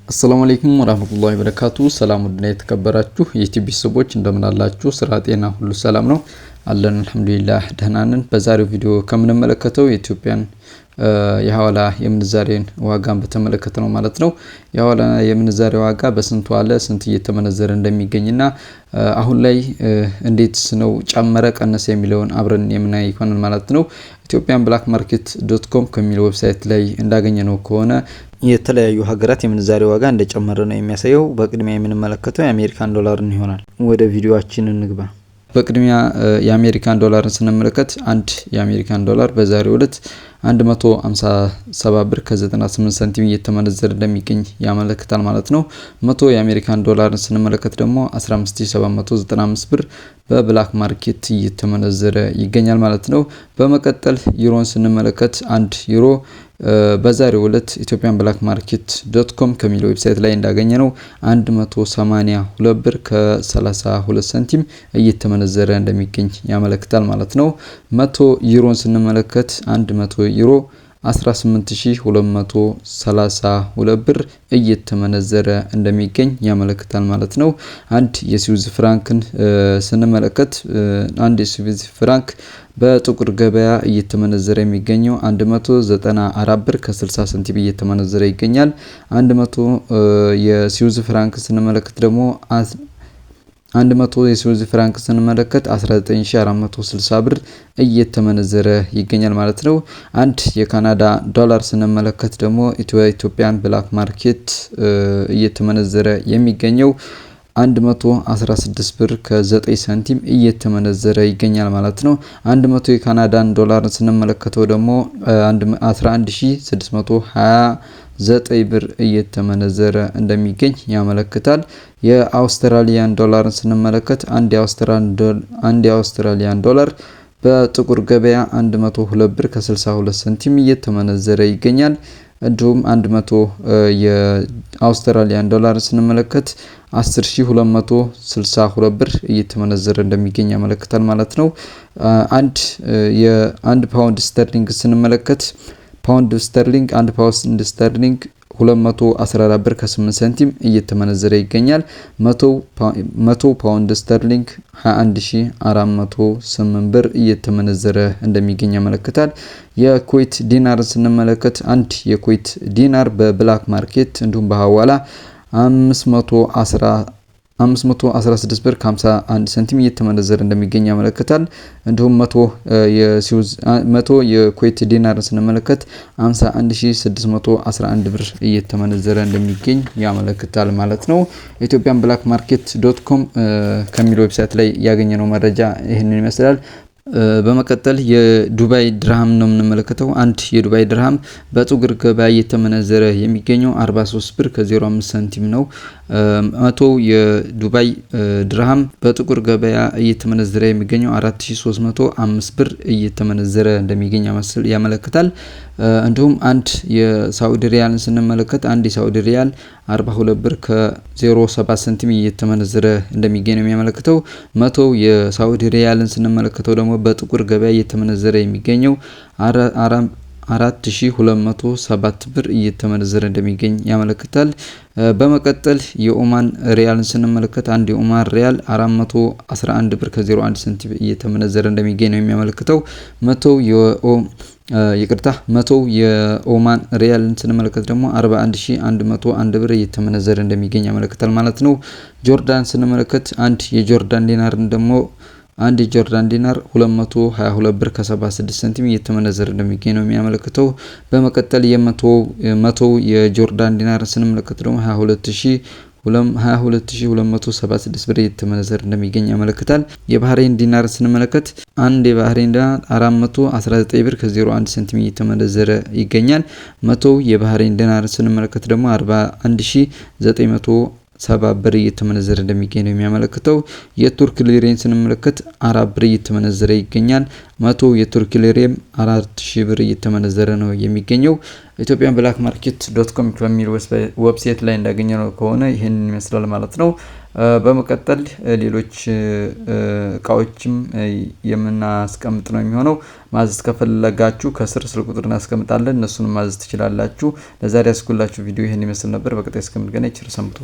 አሰላሙ አለይኩም ወራህመቱላሂ ወበረካቱ። ሰላም ወድና የተከበራችሁ የዩቲዩብ ቤተሰቦች እንደምን አላችሁ? ስራ ጤና ሁሉ ሰላም ነው አለን አልহামዱሊላህ ደህና ነን። በዛሬው ቪዲዮ ከምንመለከተው የኢትዮጵያን የሐዋላ የምንዛሬን ዋጋን በተመለከተ ነው ማለት ነው። የሐዋላ የምንዛሬ ዋጋ በስንት ዋለ፣ ስንት እየተመነዘረ እንደሚገኝና አሁን ላይ እንዴት ነው ጨመረ ቀነሰ የሚለውን አብረን የምናይ ይሆናል ማለት ነው። ethiopianblackmarket.com ከሚለው ዌብሳይት ላይ እንዳገኘነው ከሆነ የተለያዩ ሀገራት የምንዛሬ ዋጋ እንደጨመረ ነው የሚያሳየው። በቅድሚያ የምንመለከተው የአሜሪካን ዶላርን ይሆናል። ወደ ቪዲዮአችን እንግባ። በቅድሚያ የአሜሪካን ዶላርን ስንመለከት አንድ የአሜሪካን ዶላር በዛሬው ዕለት 157 ብር ከ98 ሳንቲም እየተመነዘረ እንደሚገኝ ያመለክታል ማለት ነው። 100 የአሜሪካን ዶላርን ስንመለከት ደግሞ 15795 ብር በብላክ ማርኬት እየተመነዘረ ይገኛል ማለት ነው። በመቀጠል ዩሮን ስንመለከት አንድ ዩሮ በዛሬው ዕለት ethiopianblackmarket.com ከሚለው ዌብሳይት ላይ እንዳገኘነው 182 ብር ከ32 ሳንቲም እየተመነዘረ እንደሚገኝ ያመለክታል ማለት ነው። 100 ዩሮን ስንመለከት 100 ዩሮ 18232 ብር እየተመነዘረ እንደሚገኝ ያመለክታል ማለት ነው። አንድ የስዊዝ ፍራንክን ስንመለከት አንድ የስዊዝ ፍራንክ በጥቁር ገበያ እየተመነዘረ የሚገኘው 194 ብር ከ60 ሳንቲም እየተመነዘረ ይገኛል። 100 የስዊዝ ፍራንክ ስንመለከት ደግሞ 100 የስዊዝ ፍራንክ ስንመለከት 19460 ብር እየተመነዘረ ይገኛል ማለት ነው። አንድ የካናዳ ዶላር ስንመለከት ደግሞ ኢትዮጵያን ብላክ ማርኬት እየተመነዘረ የሚገኘው 116 ብር ከ9 ሳንቲም እየተመነዘረ ይገኛል ማለት ነው። 100 የካናዳን ዶላር ስንመለከተው ደግሞ 11629 ብር እየተመነዘረ እንደሚገኝ ያመለክታል። የአውስትራሊያን ዶላርን ስንመለከት አንድ የአውስትራሊያን ዶላር በጥቁር ገበያ 102 ብር ከ62 ሳንቲም እየተመነዘረ ይገኛል። እንዲሁም 100 የአውስትራሊያን ዶላር ስንመለከት 10262 ብር እየተመነዘረ እንደሚገኝ ያመለክታል ማለት ነው። አንድ ፓውንድ ስተርሊንግ ስንመለከት ፓውንድ ስተርሊንግ 214 ብር ከ8 ሳንቲም እየተመነዘረ ይገኛል። 100 ፓውንድ ስተርሊንግ 21408 ብር እየተመነዘረ እንደሚገኝ ያመለክታል። የኩዌት ዲናር ስንመለከት አንድ የኩዌት ዲናር በብላክ ማርኬት እንዲሁም በሐዋላ 516 ብር ከ51 ሳንቲም እየተመነዘረ እንደሚገኝ ያመለክታል። እንዲሁም 100 የኩዌት ዲናር ስንመለከት 51611 ብር እየተመነዘረ እንደሚገኝ ያመለክታል ማለት ነው። ethiopianblackmarket.com ከሚለው ዌብሳይት ላይ ያገኘነው መረጃ ይህንን ይመስላል። በመቀጠል የዱባይ ድርሃም ነው የምንመለከተው። አንድ የዱባይ ድርሃም በጥቁር ገበያ እየተመነዘረ የሚገኘው 43 ብር ከ05 ሳንቲም ነው። 100 የዱባይ ድርሃም በጥቁር ገበያ እየተመነዘረ የሚገኘው 4305 ብር እየተመነዘረ እንደሚገኝ ያመለክታል። እንዲሁም አንድ የሳዑዲ ሪያልን ስንመለከት አንድ የሳዑዲ ሪያል 42 ብር ከ07 ሳንቲም እየተመነዘረ እንደሚገኝ ነው የሚያመለክተው። 100 የሳዑዲ ሪያልን ስንመለከተው ደግሞ በጥቁር ገበያ እየተመነዘረ የሚገኘው 4207 ብር እየተመነዘረ እንደሚገኝ ያመለክታል። በመቀጠል የኦማን ሪያልን ስንመለከት አንድ የኦማን ሪያል 411 ብር ከ01 ሳንቲም እየተመነዘረ እንደሚገኝ ነው የሚያመለክተው። 100 የኦማን ሪያልን ስንመለከት ደግሞ 41101 ብር እየተመነዘረ እንደሚገኝ ያመለክታል ማለት ነው። ጆርዳን ስንመለከት አንድ የጆርዳን ዲናርን ደግሞ አንድ የጆርዳን ዲናር 222 ብር ከ76 ሳንቲም እየተመነዘረ እንደሚገኝ ነው የሚያመለክተው። በመቀጠል የ100 የጆርዳን ዲናር ስንመለከት ደግሞ 22276 ብር እየተመነዘረ እንደሚገኝ ያመለክታል። የባህሬን ዲናር ስንመለከት አንድ የባህሬን ዲናር 419 ብር ከ01 ሳንቲም እየተመነዘረ ይገኛል። 100 የባህሬን ዲናር ስንመለከት ደግሞ 41900 70 ብር እየተመነዘረ እንደሚገኝ ነው የሚያመለክተው። የቱርክ ሊሬን ስንመለከት 4 ብር እየተመነዘረ ይገኛል። 100 የቱርክ ሊሬም 4000 ብር እየተመነዘረ ነው የሚገኘው። ኢትዮጵያን ብላክ ማርኬት .com በሚል ዌብሳይት ላይ እንዳገኘነው ከሆነ ይሄንን ይመስላል ማለት ነው። በመቀጠል ሌሎች እቃዎችም የምናስቀምጥ ነው የሚሆነው። ማዘዝ ከፈለጋችሁ ከስር ስልክ ቁጥር እናስቀምጣለን፣ እነሱንም ማዘዝ ትችላላችሁ። ለዛሬ ያስኩላችሁ ቪዲዮ ይሄን ይመስል ነበር። በቀጣይ እስከምንገናኝ ቸር ሰንብቱ።